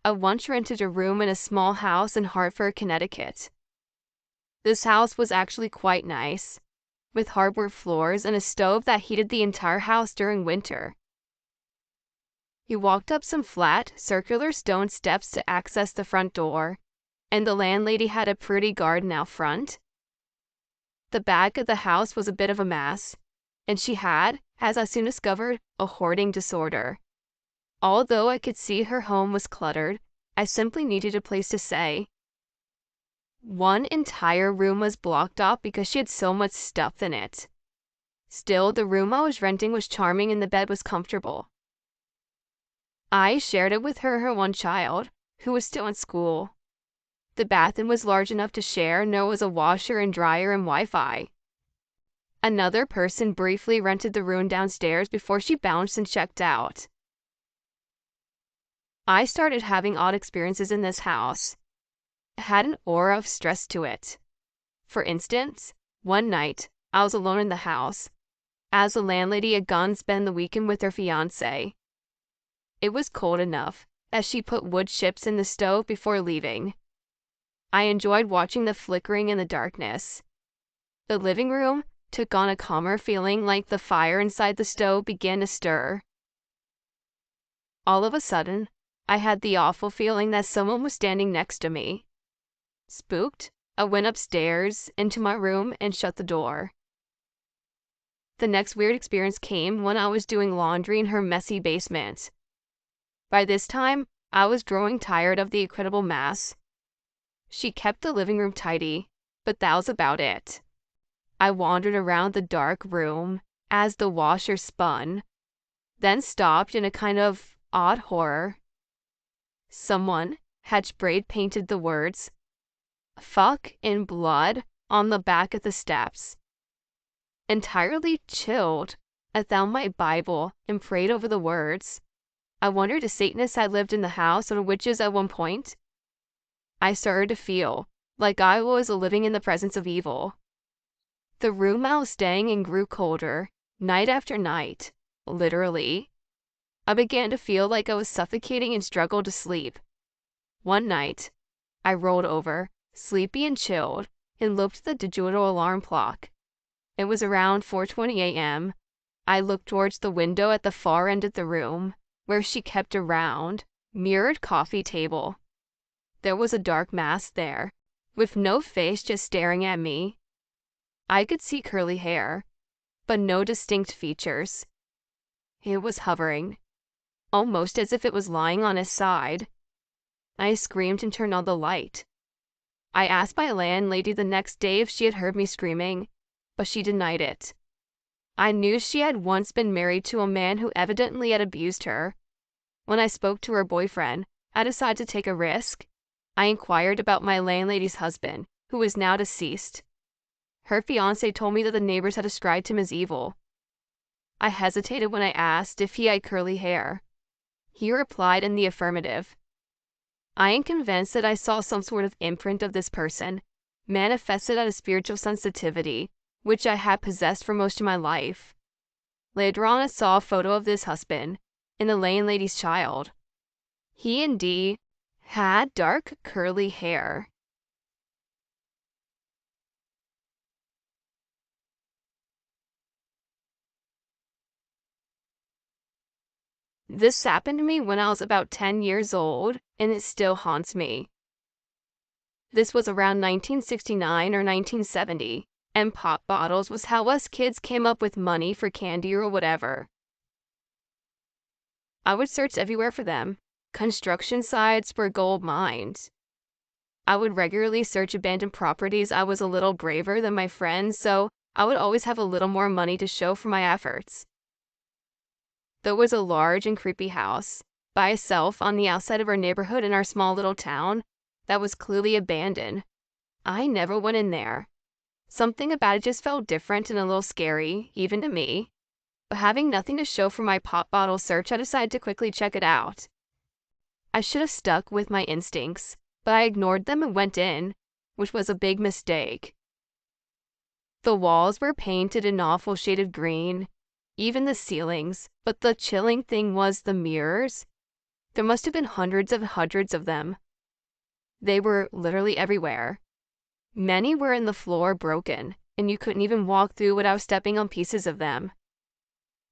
I once rented a room in a small house in Hartford, Connecticut. This house was actually quite nice, with hardwood floors and a stove that heated the entire house during winter. You walked up some flat, circular stone steps to access the front door, and the landlady had a pretty garden out front. The back of the house was a bit of a mess, and she had, as I soon discovered, a hoarding disorder. Although I could see her home was cluttered, I simply needed a place to stay. One entire room was blocked off because she had so much stuff in it. Still, the room I was renting was charming and the bed was comfortable. I shared it with her one child, who was still in school. The bathroom was large enough to share, and there was a washer and dryer and Wi-Fi. Another person briefly rented the room downstairs before she bounced and checked out. I started having odd experiences in this house. It had an aura of stress to it. For instance, one night, I was alone in the house, as the landlady had gone to spend the weekend with her fiancé. It was cold enough, as she put wood chips in the stove before leaving. I enjoyed watching the flickering in the darkness. The living room took on a calmer feeling, like the fire inside the stove began to stir. All of a sudden, I had the awful feeling that someone was standing next to me. Spooked, I went upstairs into my room and shut the door. The next weird experience came when I was doing laundry in her messy basement. By this time, I was growing tired of the incredible mess. She kept the living room tidy, but that was about it. I wandered around the dark room as the washer spun, then stopped in a kind of odd horror. Someone had spray painted the words "fuck" in blood on the back of the steps. Entirely chilled, I found my Bible and prayed over the words. I wondered if Satanists had lived in the house or witches at one point. I started to feel like I was living in the presence of evil. The room I was staying in grew colder, night after night, literally. I began to feel like I was suffocating and struggled to sleep. One night, I rolled over, sleepy and chilled, and looked at the digital alarm clock. It was around 4:20 a.m. I looked towards the window at the far end of the room, where she kept a round, mirrored coffee table. There was a dark mask there, with no face, just staring at me. I could see curly hair, but no distinct features. It was hovering, almost as if it was lying on its side. I screamed and turned on the light. I asked my landlady the next day if she had heard me screaming, but she denied it. I knew she had once been married to a man who evidently had abused her. When I spoke to her boyfriend, I decided to take a risk. I inquired about my landlady's husband, who was now deceased. Her fiancé told me that the neighbors had described him as evil. I hesitated when I asked if he had curly hair. He replied in the affirmative. I am convinced that I saw some sort of imprint of this person, manifested as a spiritual sensitivity, which I had possessed for most of my life. Later on, I saw a photo of this husband and the landlady's child. He indeed had dark curly hair. This happened to me when I was about 10 years old, and it still haunts me. This was around 1969 or 1970, and pop bottles was how us kids came up with money for candy or whatever. I would search everywhere for them. Construction sites were gold mines. I would regularly search abandoned properties. I was a little braver than my friends, so I would always have a little more money to show for my efforts. There was a large and creepy house, by itself on the outside of our neighborhood in our small little town, that was clearly abandoned. I never went in there. Something about it just felt different and a little scary, even to me. But having nothing to show for my pop bottle search, I decided to quickly check it out. I should have stuck with my instincts, but I ignored them and went in, which was a big mistake. The walls were painted an awful shade of green, even the ceilings, but the chilling thing was the mirrors. There must have been hundreds of them. They were literally everywhere. Many were in the floor broken, and you couldn't even walk through without stepping on pieces of them.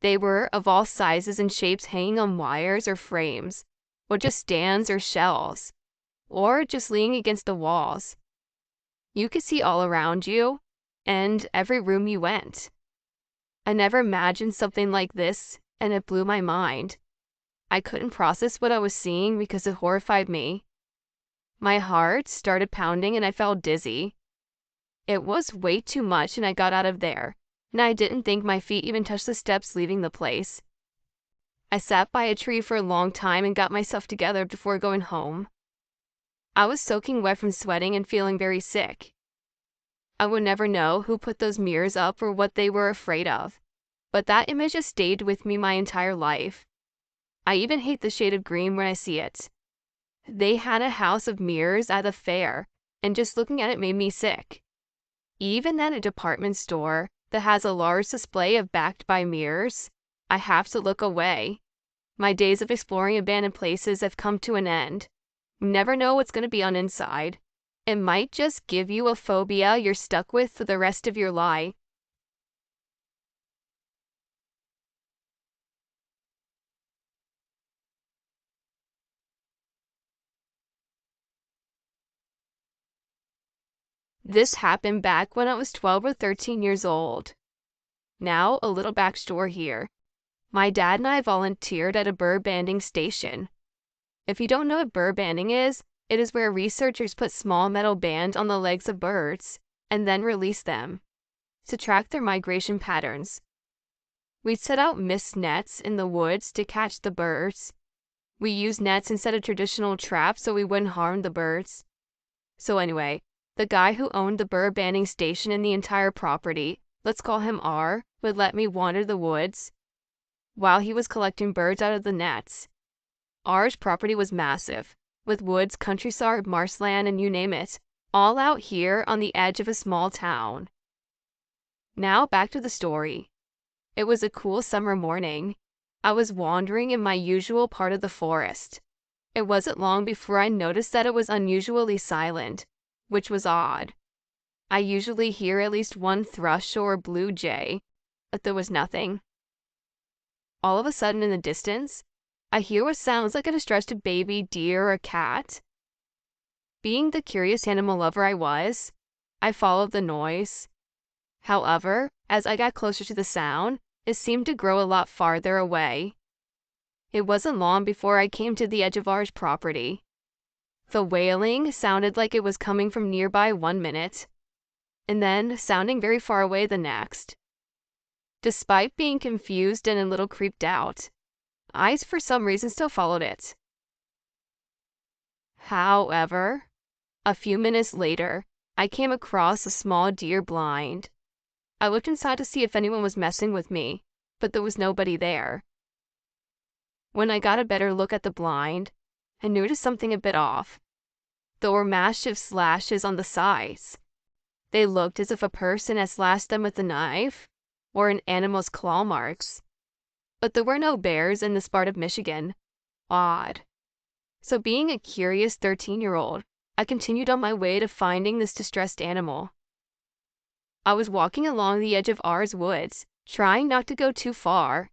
They were of all sizes and shapes, hanging on wires or frames, or just stands or shelves, or just leaning against the walls. You could see all around you, and every room you went. I never imagined something like this, and it blew my mind. I couldn't process what I was seeing because it horrified me. My heart started pounding and I felt dizzy. It was way too much, and I got out of there, and I didn't think my feet even touched the steps leaving the place. I sat by a tree for a long time and got myself together before going home. I was soaking wet from sweating and feeling very sick. I would never know who put those mirrors up or what they were afraid of, but that image has stayed with me my entire life. I even hate the shade of green when I see it. They had a house of mirrors at the fair, and just looking at it made me sick. Even at a department store that has a large display of backed by mirrors, I have to look away. My days of exploring abandoned places have come to an end. You never know what's going to be on inside. It might just give you a phobia you're stuck with for the rest of your life. This happened back when I was 12 or 13 years old. Now, a little backstory here. My dad and I volunteered at a bird banding station. If you don't know what bird banding is, it is where researchers put small metal bands on the legs of birds and then release them to track their migration patterns. We'd set out mist nets in the woods to catch the birds. We used nets instead of traditional traps so we wouldn't harm the birds. So anyway, the guy who owned the bird banding station and the entire property, let's call him R, would let me wander the woods while he was collecting birds out of the nets. R's property was massive, with woods, countryside, marshland, and you name it, all out here on the edge of a small town. Now back to the story. It was a cool summer morning. I was wandering in my usual part of the forest. It wasn't long before I noticed that it was unusually silent, which was odd. I usually hear at least one thrush or blue jay, but there was nothing. All of a sudden in the distance, I hear what sounds like a distressed baby deer or cat. Being the curious animal lover I was, I followed the noise. However, as I got closer to the sound, it seemed to grow a lot farther away. It wasn't long before I came to the edge of R's property. The wailing sounded like it was coming from nearby 1 minute, and then sounding very far away the next. Despite being confused and a little creeped out, I for some reason still followed it. However, a few minutes later, I came across a small deer blind. I looked inside to see if anyone was messing with me, but there was nobody there. When I got a better look at the blind, I noticed something a bit off. There were massive slashes on the sides. They looked as if a person had slashed them with a knife or an animal's claw marks. But there were no bears in this part of Michigan. Odd. So being a curious 13-year-old, I continued on my way to finding this distressed animal. I was walking along the edge of R's woods, trying not to go too far.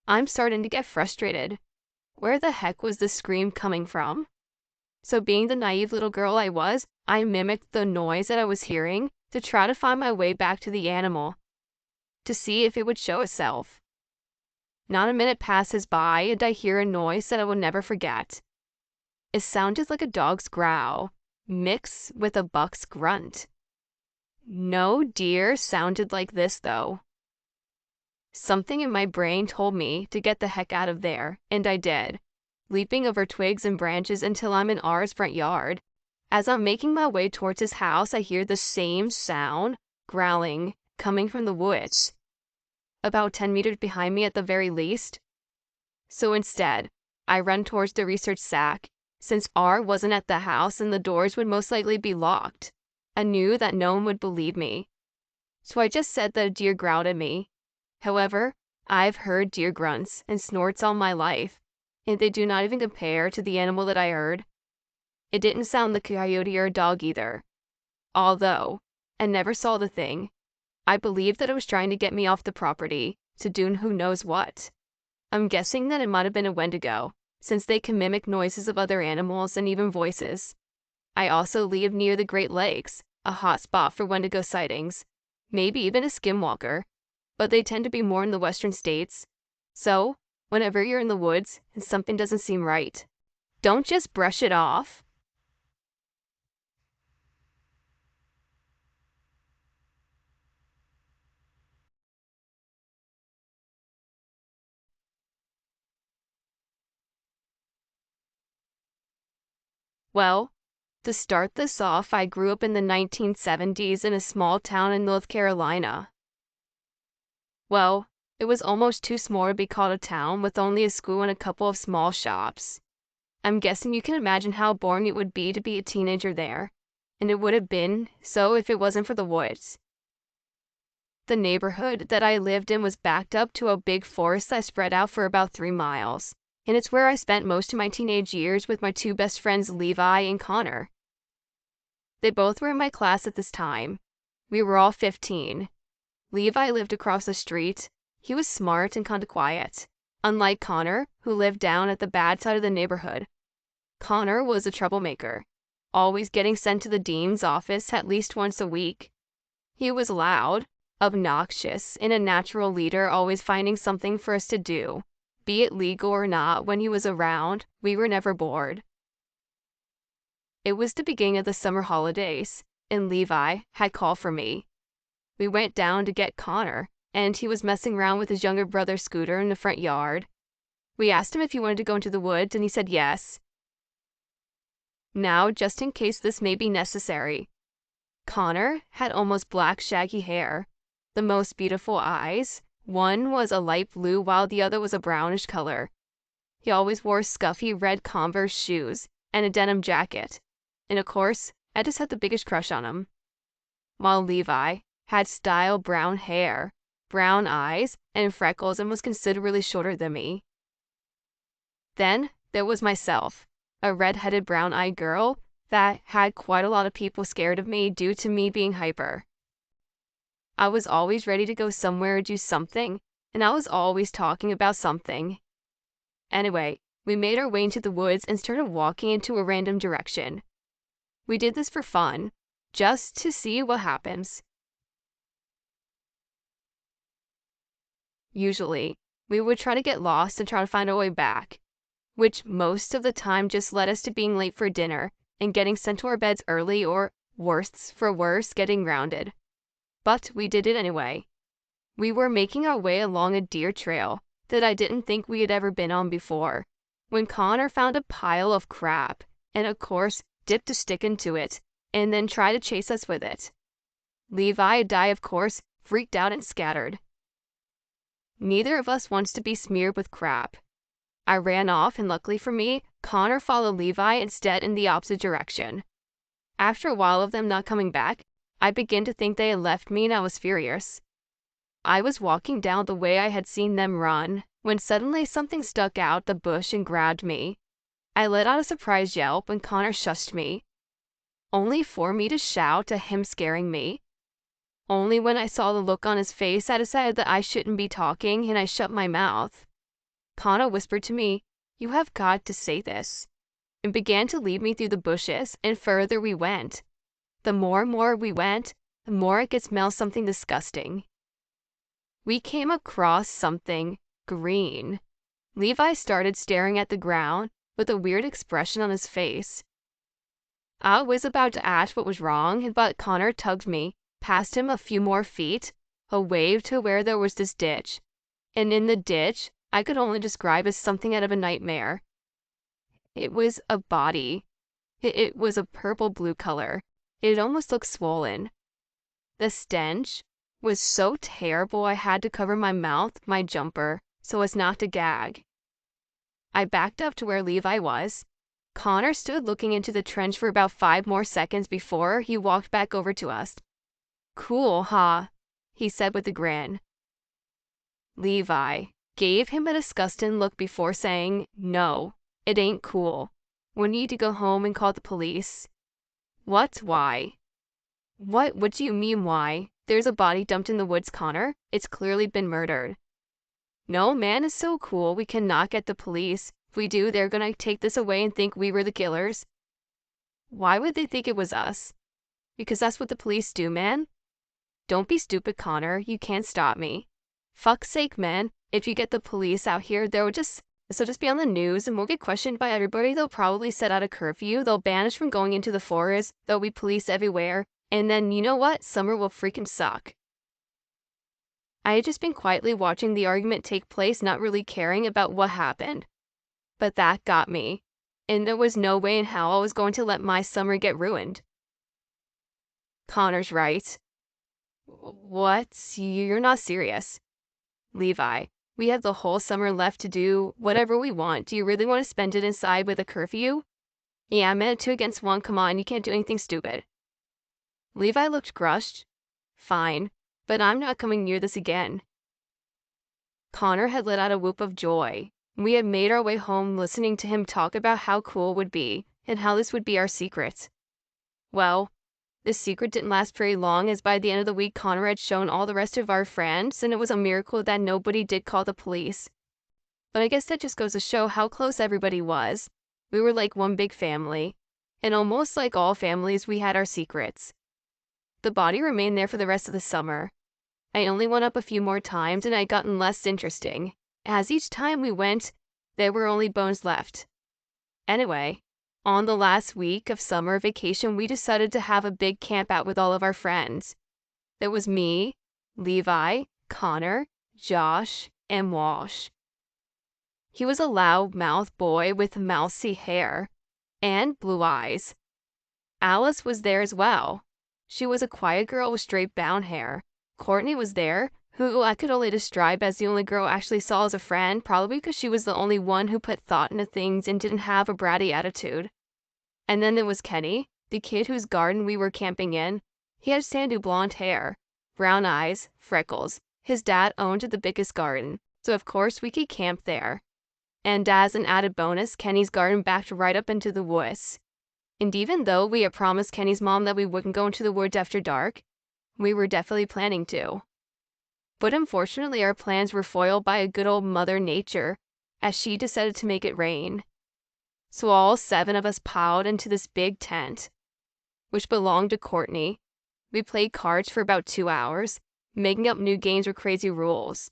I'm starting to get frustrated. Where the heck was this scream coming from? So being the naive little girl I was, I mimicked the noise that I was hearing to try to find my way back to the animal, to see if it would show itself. Not a minute passes by and I hear a noise that I will never forget. It sounded like a dog's growl, mixed with a buck's grunt. No deer sounded like this though. Something in my brain told me to get the heck out of there, and I did, leaping over twigs and branches until I'm in R's front yard. As I'm making my way towards his house, I hear the same sound, growling, coming from the woods, about 10 meters behind me at the very least. So instead, I run towards the research sack. Since R wasn't at the house and the doors would most likely be locked, I knew that no one would believe me. So I just said that a deer growled at me. However, I've heard deer grunts and snorts all my life, and they do not even compare to the animal that I heard. It didn't sound like a coyote or a dog either. Although I never saw the thing, I believe that it was trying to get me off the property to do who knows what. I'm guessing that it might have been a Wendigo, since they can mimic noises of other animals and even voices. I also live near the Great Lakes, a hot spot for Wendigo sightings, maybe even a skinwalker, but they tend to be more in the western states. So, whenever you're in the woods and something doesn't seem right, don't just brush it off. Well, to start this off, I grew up in the 1970s in a small town in North Carolina. Well, it was almost too small to be called a town with only a school and a couple of small shops. I'm guessing you can imagine how boring it would be to be a teenager there, and it would have been so if it wasn't for the woods. The neighborhood that I lived in was backed up to a big forest that spread out for about 3 miles, and it's where I spent most of my teenage years with my two best friends, Levi and Connor. They both were in my class at this time. We were all 15. Levi lived across the street. He was smart and kinda quiet, unlike Connor, who lived down at the bad side of the neighborhood. Connor was a troublemaker, always getting sent to the dean's office at least once a week. He was loud, obnoxious, and a natural leader, always finding something for us to do. Be it legal or not, when he was around, we were never bored. It was the beginning of the summer holidays, and Levi had called for me. We went down to get Connor, and he was messing around with his younger brother Scooter in the front yard. We asked him if he wanted to go into the woods, and he said yes. Now, just in case this may be necessary, Connor had almost black shaggy hair, the most beautiful eyes. One was a light blue while the other was a brownish color. He always wore scuffy red Converse shoes and a denim jacket, and of course, I just had the biggest crush on him. While Levi had style brown hair, brown eyes, and freckles, and was considerably shorter than me. Then there was myself, a red-headed brown-eyed girl that had quite a lot of people scared of me due to me being hyper. I was always ready to go somewhere or do something, and I was always talking about something. Anyway, we made our way into the woods and started walking into a random direction. We did this for fun, just to see what happens. Usually, we would try to get lost and try to find our way back, which most of the time just led us to being late for dinner and getting sent to our beds early, or, worse for worse, getting grounded. But we did it anyway. We were making our way along a deer trail that I didn't think we had ever been on before, when Connor found a pile of crap, and of course dipped a stick into it, and then tried to chase us with it. Levi and I, of course, freaked out and scattered. Neither of us wants to be smeared with crap. I ran off, and luckily for me, Connor followed Levi instead in the opposite direction. After a while of them not coming back, I began to think they had left me, and I was furious. I was walking down the way I had seen them run, when suddenly something stuck out the bush and grabbed me. I let out a surprised yelp, and Connor shushed me, only for me to shout at him, scaring me. Only when I saw the look on his face, I decided that I shouldn't be talking, and I shut my mouth. Connor whispered to me, "You have got to say this," and began to lead me through the bushes, and further we went. The more and more we went, the more I could smell something disgusting. We came across something green. Levi started staring at the ground with a weird expression on his face. I was about to ask what was wrong, but Connor tugged me past him a few more feet, a wave to where there was this ditch, and in the ditch I could only describe as something out of a nightmare. It was a body. It was a purple-blue color. It almost looked swollen. The stench was so terrible I had to cover my mouth with my jumper so as not to gag. I backed up to where Levi was. Connor stood looking into the trench for about 5 more seconds before he walked back over to us. "Cool, huh?" he said with a grin. "Levi," gave him a disgusting look before saying, "No, it ain't cool. We need to go home and call the police." What? Why? What do you mean, why? There's a body dumped in the woods, Connor. It's clearly been murdered. No, man is so cool, we cannot get the police. If we do, they're gonna take this away and think we were the killers. Why would they think it was us? Because that's what the police do, man. Don't be stupid, Connor. You can't stop me. Fuck's sake, man. If you get the police out here, they'll just be on the news and we'll get questioned by everybody. They'll probably set out a curfew. They'll ban us from going into the forest. There'll be police everywhere. And then, you know what? Summer will freaking suck. I had just been quietly watching the argument take place, not really caring about what happened. But that got me. And there was no way in hell I was going to let my summer get ruined. Connor's right. What? You're not serious. Levi, we have the whole summer left to do whatever we want. Do you really want to spend it inside with a curfew? Yeah, I'm at 2 against 1. Come on, you can't do anything stupid. Levi looked crushed. Fine, but I'm not coming near this again. Connor had let out a whoop of joy. We had made our way home listening to him talk about how cool it would be and how this would be our secret. Well, this secret didn't last very long, as by the end of the week Connor had shown all the rest of our friends, and it was a miracle that nobody did call the police. But I guess that just goes to show how close everybody was. We were like one big family, and almost like all families, we had our secrets. The body remained there for the rest of the summer. I only went up a few more times, and I'd gotten less interesting. As each time we went, there were only bones left. Anyway, on the last week of summer vacation, we decided to have a big camp out with all of our friends. There was me, Levi, Connor, Josh, and Walsh. He was a loud-mouthed boy with mousy hair and blue eyes. Alice was there as well. She was a quiet girl with straight brown hair. Courtney was there, who I could only describe as the only girl I actually saw as a friend, probably because she was the only one who put thought into things and didn't have a bratty attitude. And then there was Kenny, the kid whose garden we were camping in. He had sandy blonde hair, brown eyes, freckles. His dad owned the biggest garden, so of course we could camp there. And as an added bonus, Kenny's garden backed right up into the woods. And even though we had promised Kenny's mom that we wouldn't go into the woods after dark, we were definitely planning to. But unfortunately, our plans were foiled by a good old Mother Nature, as she decided to make it rain. So all 7 of us piled into this big tent, which belonged to Courtney. We played cards for about 2 hours, making up new games with crazy rules.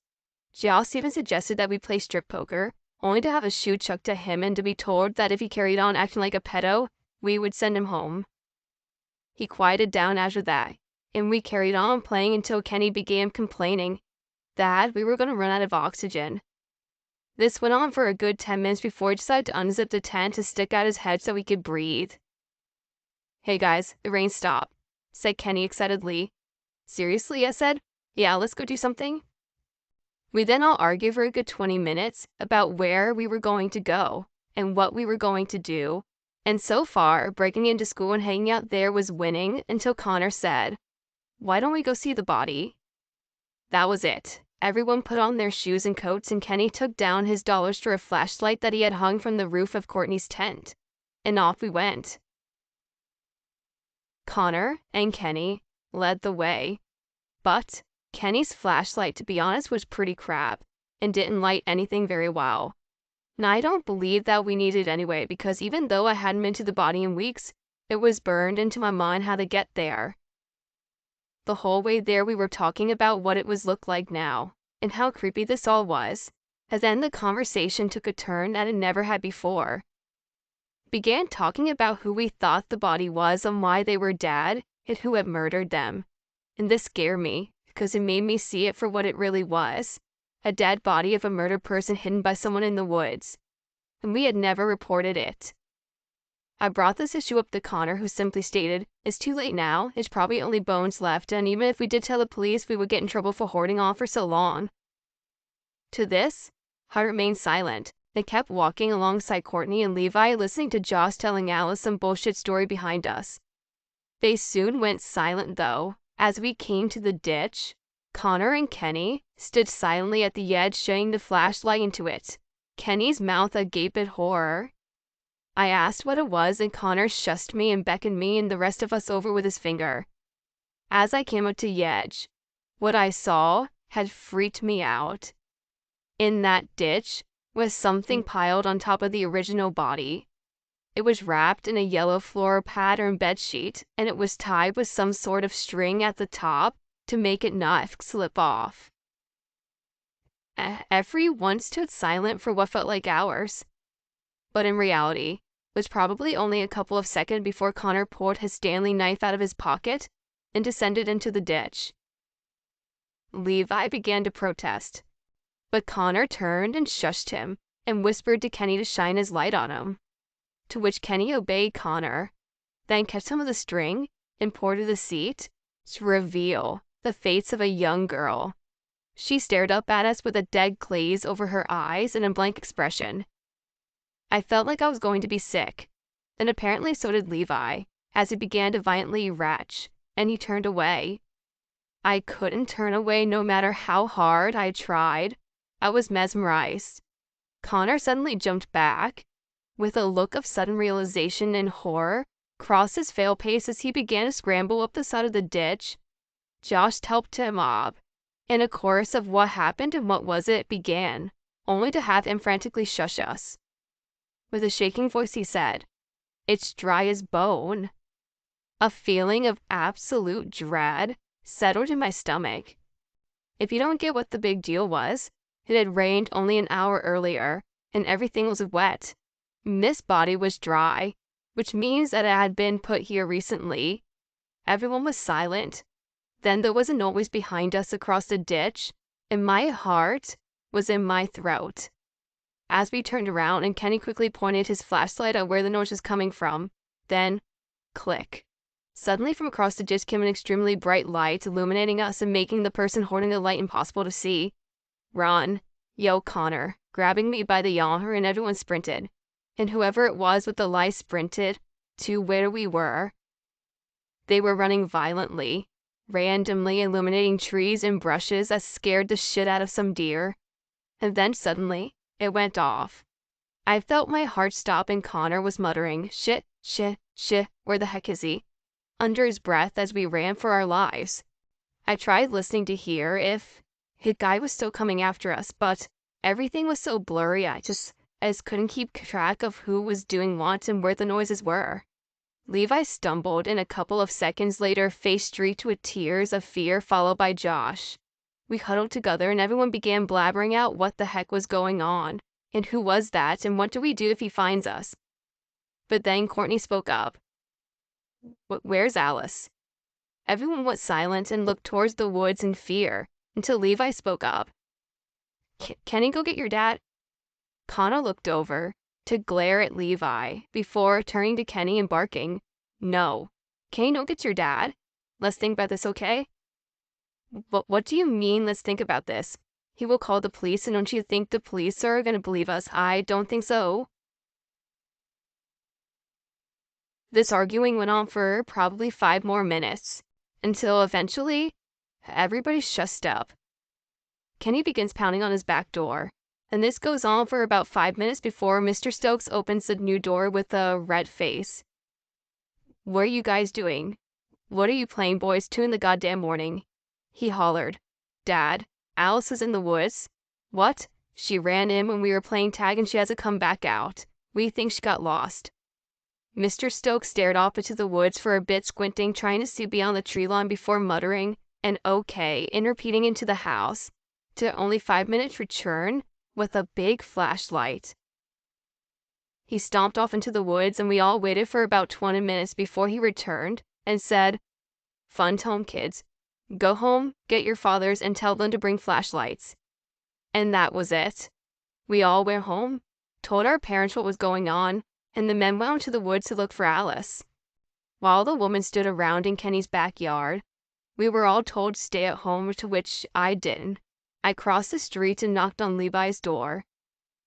Joss even suggested that we play strip poker, only to have a shoe chucked at him and to be told that if he carried on acting like a pedo, we would send him home. He quieted down after that, and we carried on playing until Kenny began complaining that we were going to run out of oxygen. This went on for a good 10 minutes before he decided to unzip the tent to stick out his head so we could breathe. "Hey guys, the rain stopped," said Kenny excitedly. "Seriously?" I said. "Yeah, let's go do something." We then all argued for a good 20 minutes about where we were going to go and what we were going to do. And so far, breaking into school and hanging out there was winning until Connor said, "Why don't we go see the body?" That was it. Everyone put on their shoes and coats, and Kenny took down his dollar store flashlight that he had hung from the roof of Courtney's tent. And off we went. Connor and Kenny led the way. But Kenny's flashlight, to be honest, was pretty crap and didn't light anything very well. Now, I don't believe that we needed it anyway, because even though I hadn't been to the body in weeks, it was burned into my mind how to get there. The whole way there we were talking about what it was look like now, and how creepy this all was, and then the conversation took a turn that it never had before. Began talking about who we thought the body was and why they were dead, and who had murdered them. And this scared me, because it made me see it for what it really was. A dead body of a murdered person hidden by someone in the woods, and we had never reported it. I brought this issue up to Connor, who simply stated, "It's too late now, it's probably only bones left, and even if we did tell the police, we would get in trouble for hoarding off for so long." To this, I remained silent. They kept walking alongside Courtney and Levi, listening to Josh telling Alice some bullshit story behind us. They soon went silent though. As we came to the ditch, Connor and Kenny stood silently at the edge, shining the flashlight into it, Kenny's mouth agape at horror. I asked what it was, and Connor shushed me and beckoned me and the rest of us over with his finger. As I came up to the edge, what I saw had freaked me out. In that ditch was something piled on top of the original body. It was wrapped in a yellow floral pattern bedsheet, and it was tied with some sort of string at the top to make it not slip off. Everyone stood silent for what felt like hours, but in reality, it was probably only a couple of seconds before Connor pulled his Stanley knife out of his pocket and descended into the ditch. Levi began to protest, but Connor turned and shushed him and whispered to Kenny to shine his light on him, to which Kenny obeyed Connor, then kept some of the string and poured to the seat to reveal the face of a young girl. She stared up at us with a dead glaze over her eyes and a blank expression. I felt like I was going to be sick, and apparently so did Levi, as he began to violently retch, and he turned away. I couldn't turn away no matter how hard I tried. I was mesmerized. Connor suddenly jumped back, with a look of sudden realization and horror crossed his pale face as he began to scramble up the side of the ditch. Josh helped him up, and a chorus of what happened and what was it began, only to have him frantically shush us. With a shaking voice he said, "It's dry as bone." A feeling of absolute dread settled in my stomach. If you don't get what the big deal was, it had rained only an hour earlier, and everything was wet. This body was dry, which means that it had been put here recently. Everyone was silent. Then there was a noise behind us across the ditch, and my heart was in my throat. As we turned around and Kenny quickly pointed his flashlight at where the noise was coming from, then, click. Suddenly from across the ditch came an extremely bright light, illuminating us and making the person holding the light impossible to see. "Run!" yelled Connor, grabbing me by the arm, and everyone sprinted. And whoever it was with the light sprinted to where we were. They were running violently, randomly illuminating trees and brushes that scared the shit out of some deer. And then suddenly, it went off. I felt my heart stop, and Connor was muttering, "Shit, shit, shit, where the heck is he?" under his breath as we ran for our lives. I tried listening to hear if his guy was still coming after us, but everything was so blurry I just couldn't keep track of who was doing what and where the noises were. Levi stumbled, and a couple of seconds later face streaked with tears of fear, followed by Josh. We huddled together and everyone began blabbering out what the heck was going on, and who was that, and what do we do if he finds us? But then Courtney spoke up. "Where's Alice?" Everyone was silent and looked towards the woods in fear, until Levi spoke up. Can he go get your dad?" Connor looked over to glare at Levi before turning to Kenny and barking, "No. Can you go get your dad? Let's think about this, okay?" "But what do you mean, let's think about this? He will call the police, and don't you think the police are going to believe us?" "I don't think so." This arguing went on for probably 5 more minutes, until eventually, everybody shushed up. Kenny begins pounding on his back door, and this goes on for about 5 minutes before Mr. Stokes opens the new door with a red face. "What are you guys doing? What are you playing, boys, 2 in the goddamn morning?" He hollered. "Dad, Alice is in the woods." "What? She ran in when we were playing tag and she hasn't come back out. We think she got lost." Mr. Stokes stared off into the woods for a bit, squinting, trying to see beyond the tree line before muttering an "okay" and repeating into the house, to only 5 minutes return with a big flashlight. He stomped off into the woods, and we all waited for about 20 minutes before he returned and said, "Fun's home, kids. Go home, get your fathers, and tell them to bring flashlights." And that was it. We all went home, told our parents what was going on, and the men went out to the woods to look for Alice. While the woman stood around in Kenny's backyard, we were all told to stay at home, to which I didn't. I crossed the street and knocked on Levi's door.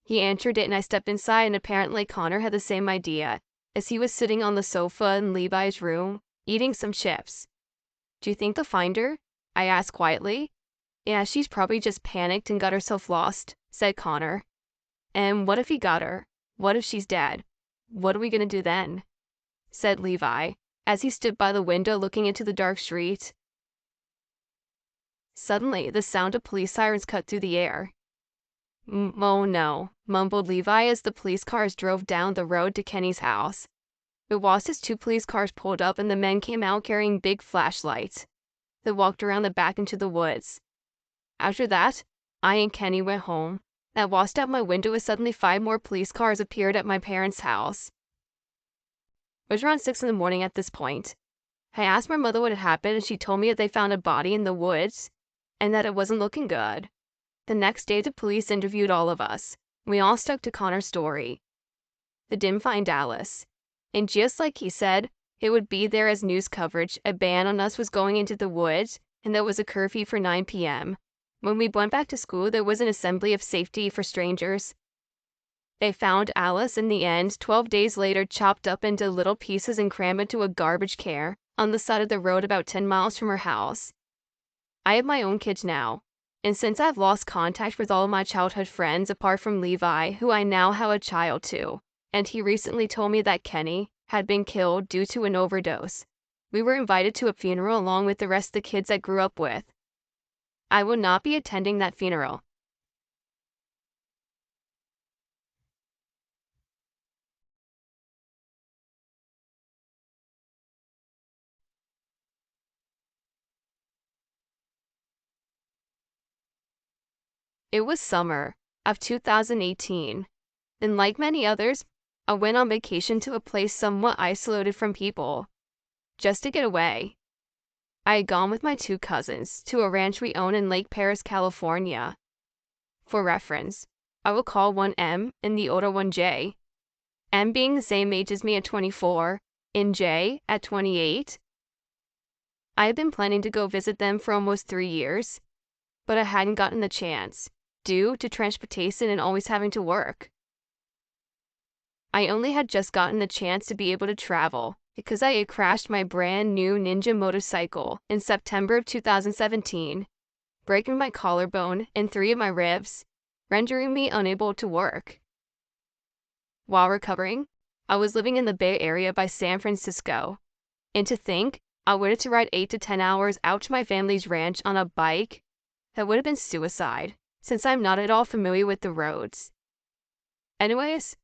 He answered it, and I stepped inside, and apparently Connor had the same idea, as he was sitting on the sofa in Levi's room, eating some chips. "Do you think they'll find her?" I asked quietly. Yeah, she's probably just panicked and got herself lost, said Connor. And what if he got her? What if she's dead? What are we gonna do then? Said Levi, as he stood by the window looking into the dark street. Suddenly, the sound of police sirens cut through the air. Oh no, mumbled Levi as the police cars drove down the road to Kenny's house. It was as 2 police cars pulled up and the men came out carrying big flashlights. They walked around the back into the woods. After that, I and Kenny went home. I watched out my window as suddenly 5 more police cars appeared at my parents' house. It was around 6 in the morning at this point. I asked my mother what had happened and she told me that they found a body in the woods and that it wasn't looking good. The next day, the police interviewed all of us. We all stuck to Connor's story. They didn't find Alice. And just like he said, it would be there as news coverage. A ban on us was going into the woods, and there was a curfew for 9 p.m. When we went back to school, there was an assembly of safety for strangers. They found Alice in the end, 12 days later, chopped up into little pieces and crammed into a garbage can on the side of the road about 10 miles from her house. I have my own kids now. And since I've lost contact with all of my childhood friends apart from Levi, who I now have a child to, and he recently told me that Kenny had been killed due to an overdose, we were invited to a funeral along with the rest of the kids I grew up with. I will not be attending that funeral. It was summer of 2018, and like many others, I went on vacation to a place somewhat isolated from people, just to get away. I had gone with my 2 cousins to a ranch we own in Lake Perris, California. For reference, I will call one M and the older one J. M being the same age as me at 24, and J at 28. I had been planning to go visit them for almost 3 years, but I hadn't gotten the chance, due to transportation and always having to work. I only had just gotten the chance to be able to travel because I had crashed my brand new Ninja motorcycle in September of 2017, breaking my collarbone and 3 of my ribs, rendering me unable to work. While recovering, I was living in the Bay Area by San Francisco, and to think I would have to ride 8 to 10 hours out to my family's ranch on a bike, that would have been suicide, since I'm not at all familiar with the roads. Anyways,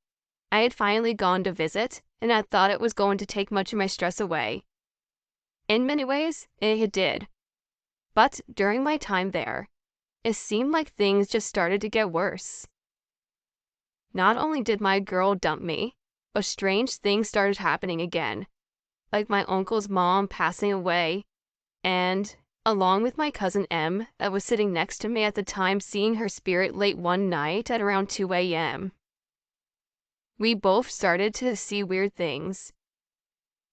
I had finally gone to visit, and I thought it was going to take much of my stress away. In many ways, it did. But during my time there, it seemed like things just started to get worse. Not only did my girl dump me, but strange things started happening again, like my uncle's mom passing away, and, along with my cousin M that was sitting next to me at the time, seeing her spirit late one night at around 2 a.m. We both started to see weird things.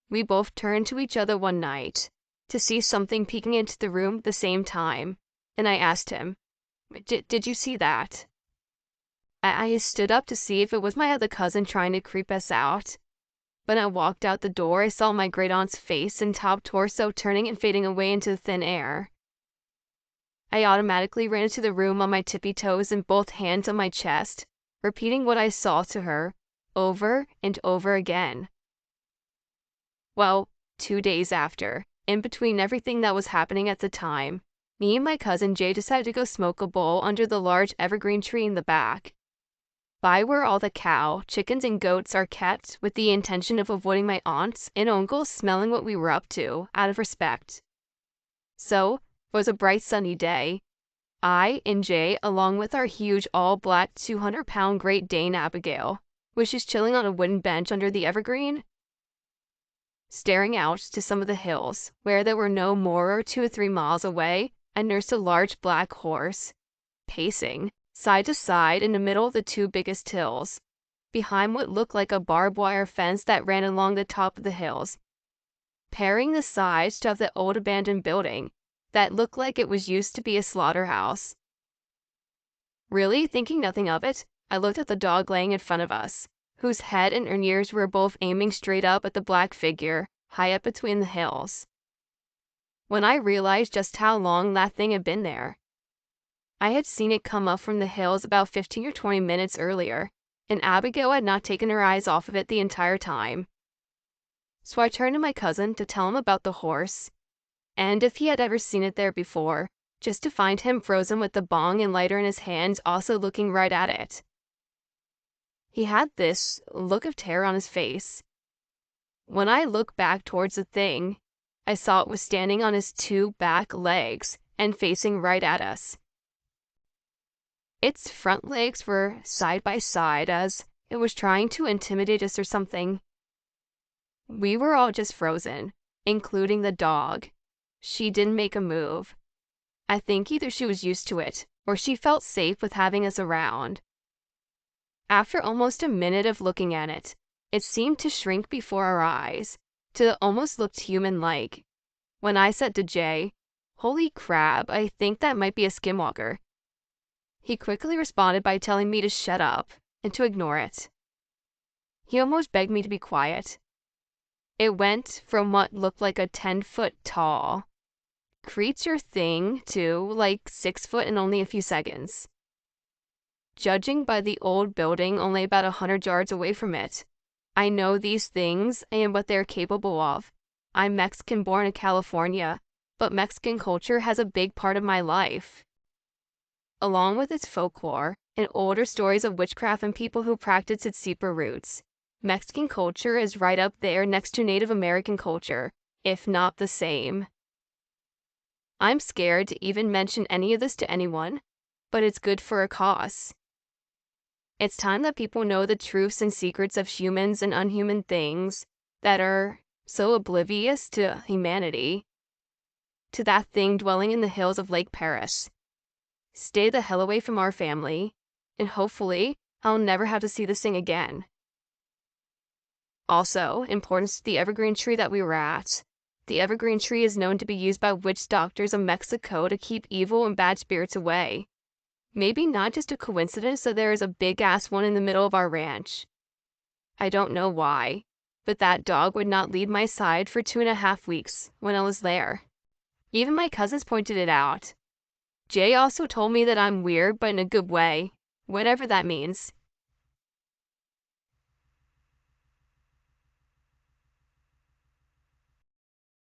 We both turned to each other one night to see something peeking into the room at the same time, and I asked him, Did you see that? I stood up to see if it was my other cousin trying to creep us out. When I walked out the door, I saw my great aunt's face and top torso turning and fading away into the thin air. I automatically ran into the room on my tippy toes and both hands on my chest, repeating what I saw to her, over and over again. Well, 2 days after, in between everything that was happening at the time, me and my cousin Jay decided to go smoke a bowl under the large evergreen tree in the back, by where all the cow, chickens, and goats are kept, with the intention of avoiding my aunts and uncles smelling what we were up to, out of respect. So, it was a bright sunny day. I and Jay, along with our huge all-black 200-pound Great Dane Abigail, was just chilling on a wooden bench under the evergreen, staring out to some of the hills, where there were no more 2 or 3 miles away. I nursed a large black horse, pacing side to side in the middle of the 2 biggest hills, behind what looked like a barbed wire fence that ran along the top of the hills, pairing the sides of the old abandoned building that looked like it was used to be a slaughterhouse. Really, thinking nothing of it, I looked at the dog laying in front of us, whose head and ears were both aiming straight up at the black figure, high up between the hills. When I realized just how long that thing had been there, I had seen it come up from the hills about 15 or 20 minutes earlier, and Abigail had not taken her eyes off of it the entire time. So I turned to my cousin to tell him about the horse, and if he had ever seen it there before, just to find him frozen with the bong and lighter in his hands, also looking right at it. He had this look of terror on his face. When I looked back towards the thing, I saw it was standing on its two back legs and facing right at us. Its front legs were side by side as it was trying to intimidate us or something. We were all just frozen, including the dog. She didn't make a move. I think either she was used to it or she felt safe with having us around. After almost a minute of looking at it, it seemed to shrink before our eyes, till it almost looked human-like. When I said to Jay, "Holy crap, I think that might be a skinwalker," he quickly responded by telling me to shut up and to ignore it. He almost begged me to be quiet. It went from what looked like a 10-foot tall creature thing to like 6 foot in only a few seconds. Judging by the old building only about 100 yards away from it, I know these things and what they're capable of. I'm Mexican born in California, but Mexican culture has a big part of my life. Along with its folklore and older stories of witchcraft and people who practice its deeper roots, Mexican culture is right up there next to Native American culture, if not the same. I'm scared to even mention any of this to anyone, but it's good for a cause. It's time that people know the truths and secrets of humans and unhuman things that are so oblivious to humanity, to that thing dwelling in the hills of Lake Paris. Stay the hell away from our family, and hopefully I'll never have to see this thing again. Also, importance to the evergreen tree that we were at. The evergreen tree is known to be used by witch doctors of Mexico to keep evil and bad spirits away. Maybe not just a coincidence that there is a big-ass one in the middle of our ranch. I don't know why, but that dog would not leave my side for 2.5 weeks when I was there. Even my cousins pointed it out. Jay also told me that I'm weird, but in a good way, whatever that means.